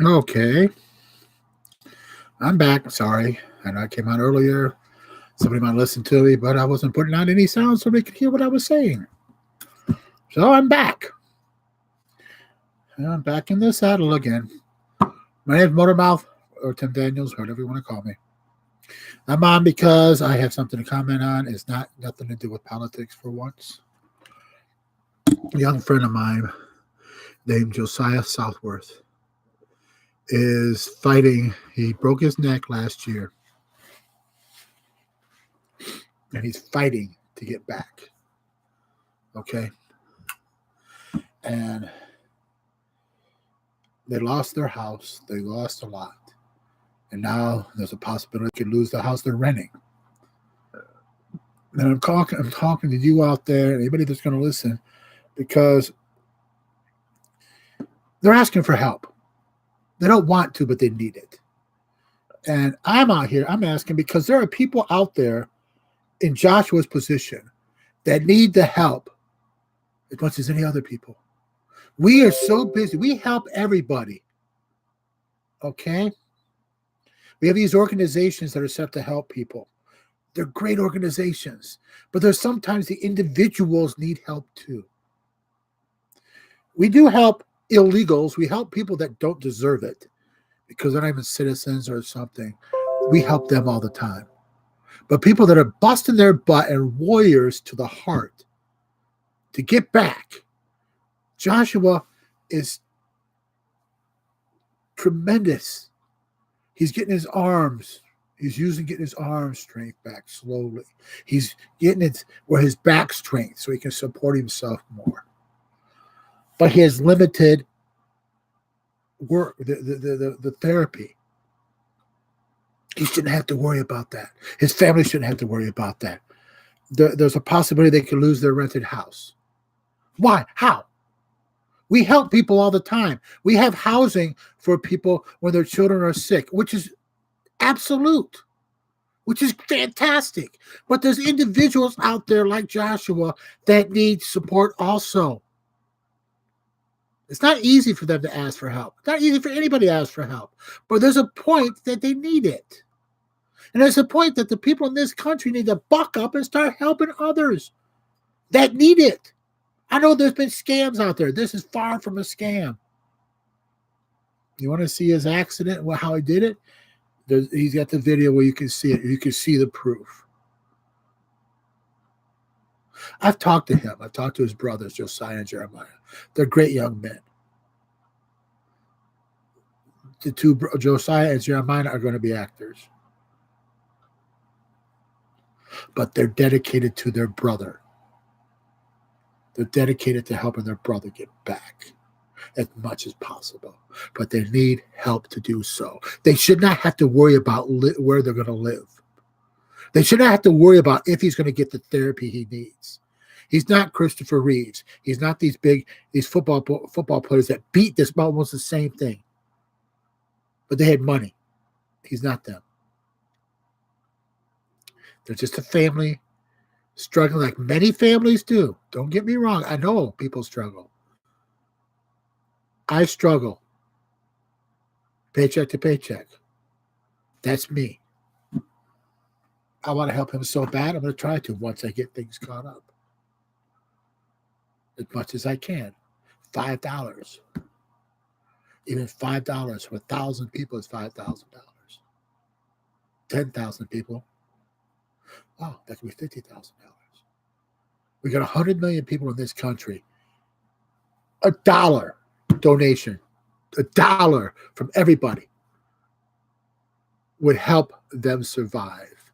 Okay, I'm back. Sorry. I know I came out earlier. Somebody might listen to me, but I wasn't putting out any sound so they could hear what I was saying. So I'm back. I'm back in the saddle again. My name's MotorMouth or Tim Daniels, whatever you want to call me. I'm on because I have something to comment on. It's not nothing to do with politics for once. A young friend of mine named Josiah Southworth is fighting. He broke his neck last year, and he's fighting to get back. Okay, and they lost their house. They lost a lot, and now there's a possibility they could lose the house they're renting. And I'm talking to you out there, anybody that's going to listen, because they're asking for help. They don't want to, but they need it. And I'm out here. I'm asking because there are people out there in Joshua's position that need the help as much as any other people. We are so busy. We help everybody. Okay? We have these organizations that are set to help people. They're great organizations, but there's sometimes the individuals need help too. We do help illegals. We help people that don't deserve it because they're not even citizens or something. We help them all the time. But people that are busting their butt and warriors to the heart to get back, Joshua is tremendous. He's getting his arms. Getting his arm strength back slowly. He's getting it where his back strength so he can support himself more. But he has limited work, the therapy. He shouldn't have to worry about that. His family shouldn't have to worry about that. There's a possibility they could lose their rented house. Why? How? We help people all the time. We have housing for people when their children are sick, which is absolute, which is fantastic. But there's individuals out there like Joshua that need support also. It's not easy for them to ask for help. It's not easy for anybody to ask for help. But there's a point that they need it. And there's a point that the people in this country need to buck up and start helping others that need it. I know there's been scams out there. This is far from a scam. You want to see his accident, how he did it? He's got the video where you can see it. You can see the proof. I've talked to him. I've talked to his brothers, Josiah and Jeremiah. They're great young men. The two, Josiah and Jeremiah, are going to be actors. But they're dedicated to their brother. They're dedicated to helping their brother get back as much as possible. But they need help to do so. They should not have to worry about where they're going to live. They should not have to worry about if he's going to get the therapy he needs. He's not Christopher Reeves. He's not these football players that beat this almost the same thing. But they had money. He's not them. They're just a family struggling like many families do. Don't get me wrong. I know people struggle. I struggle. Paycheck to paycheck. That's me. I want to help him so bad. I'm going to try to once I get things caught up. As much as I can. $5. Even $5 for 1,000 people is $5,000. 10,000 people. Wow, that could be $50,000. We got 100 million people in this country. $1 donation, $1 from everybody would help them survive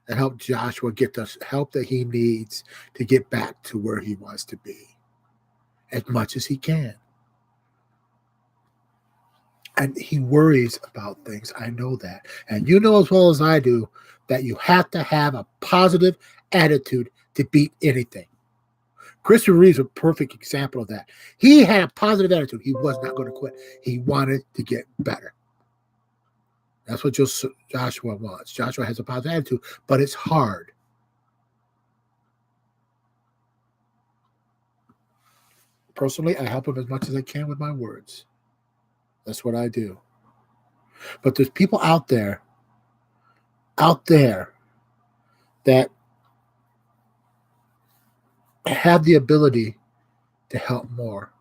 and help Joshua get the help that he needs to get back to where he wants to be as much as he can. And he worries about things. I know that. And you know as well as I do that you have to have a positive attitude to beat anything. Christopher Reeves is a perfect example of that. He had a positive attitude. He was not going to quit. He wanted to get better. That's what Joshua wants. Joshua has a positive attitude, but it's hard. Personally, I help him as much as I can with my words. That's what I do. But there's people out there that have the ability to help more.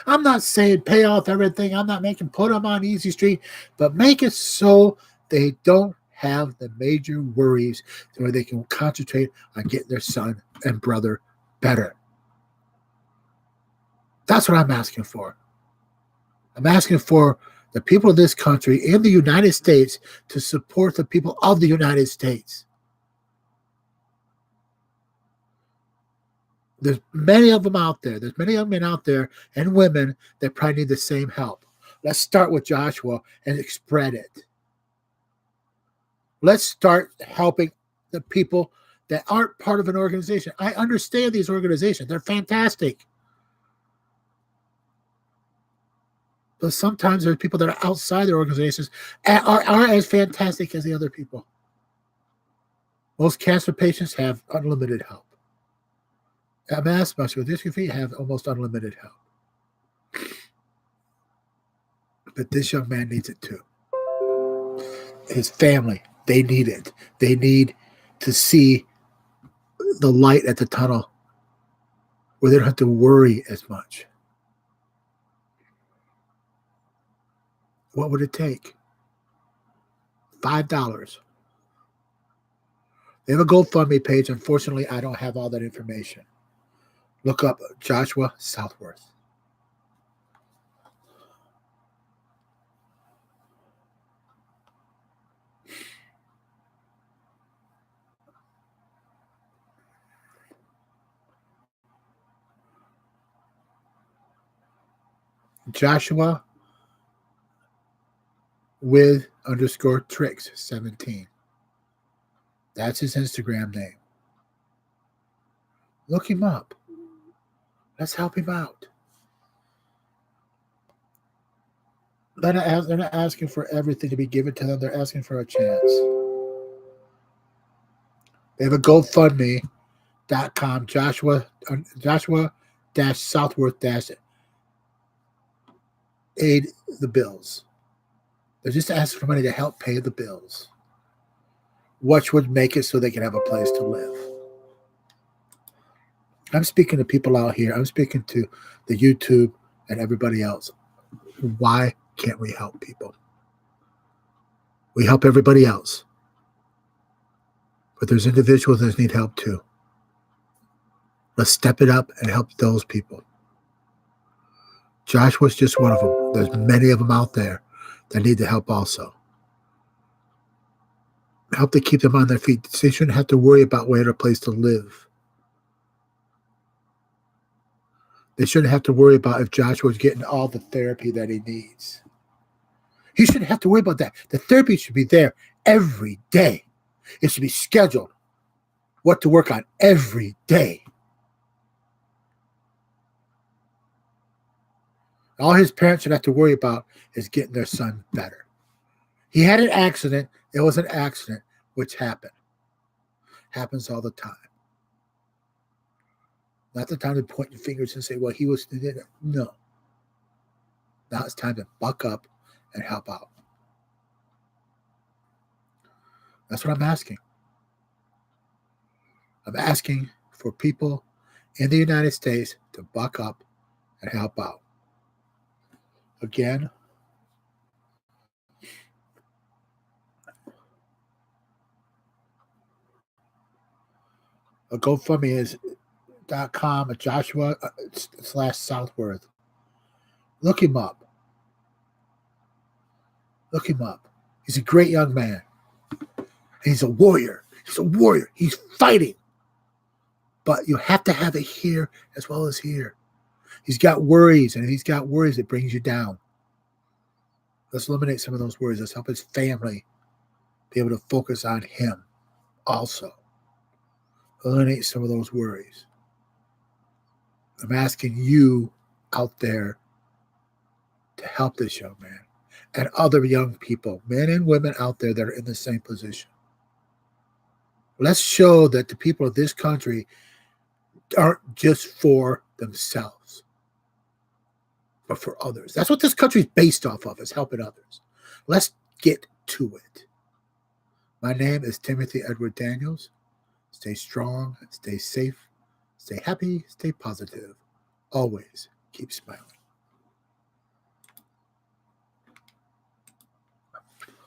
I'm not saying pay off everything. I'm not making put them on easy street, but make it so they don't have the major worries so they can concentrate on getting their son and brother better. That's what I'm asking for. I'm asking for the people of this country and the United States to support the people of the United States. There's many of them out there. There's many young men out there and women that probably need the same help. Let's start with Joshua and spread it. Let's start helping the people that aren't part of an organization. I understand these organizations. They're fantastic. But sometimes there's people that are outside their organizations are as fantastic as the other people. Most cancer patients have unlimited help. MS, muscular dystrophy, have almost unlimited help. But this young man needs it too. His family, they need it. They need to see the light at the tunnel where they don't have to worry as much. What would it take? $5. They have a GoFundMe page. Unfortunately, I don't have all that information. Look up Joshua Southworth. Joshua with _ tricks 17. That's his Instagram name. Look him up. Let's help him out. They're not asking for everything to be given to them. They're asking for a chance. They have a GoFundMe.com, Joshua-Southworth- aid the bills. They're just asking for money to help pay the bills, which would make it so they can have a place to live. I'm speaking to people out here. I'm speaking to the YouTube and everybody else. Why can't we help people? We help everybody else. But there's individuals that need help too. Let's step it up and help those people. Joshua's just one of them. There's many of them out there that need the help also. Help to keep them on their feet. They shouldn't have to worry about where a place to live. They shouldn't have to worry about if Joshua's getting all the therapy that he needs. He shouldn't have to worry about that. The therapy should be there every day. It should be scheduled. What to work on every day. All his parents should have to worry about is getting their son better. He had an accident. It was an accident, which happened. Happens all the time. Not the time to point your fingers and say, well, he was... No. Now it's time to buck up and help out. That's what I'm asking. I'm asking for people in the United States to buck up and help out. Again, a GoFundMe is .com, a Joshua/Southworth. Look him up. Look him up. He's a great young man. He's a warrior. He's a warrior. He's fighting. But you have to have it here as well as here. He's got worries, and if he's got worries, it brings you down. Let's eliminate some of those worries. Let's help his family be able to focus on him also. Eliminate some of those worries. I'm asking you out there to help this young man and other young people, men and women out there that are in the same position. Let's show that the people of this country aren't just for themselves, but for others. That's what this country is based off of, is helping others. Let's get to it. My name is Timothy Edward Daniels. Stay strong, stay safe, stay happy, stay positive. Always keep smiling.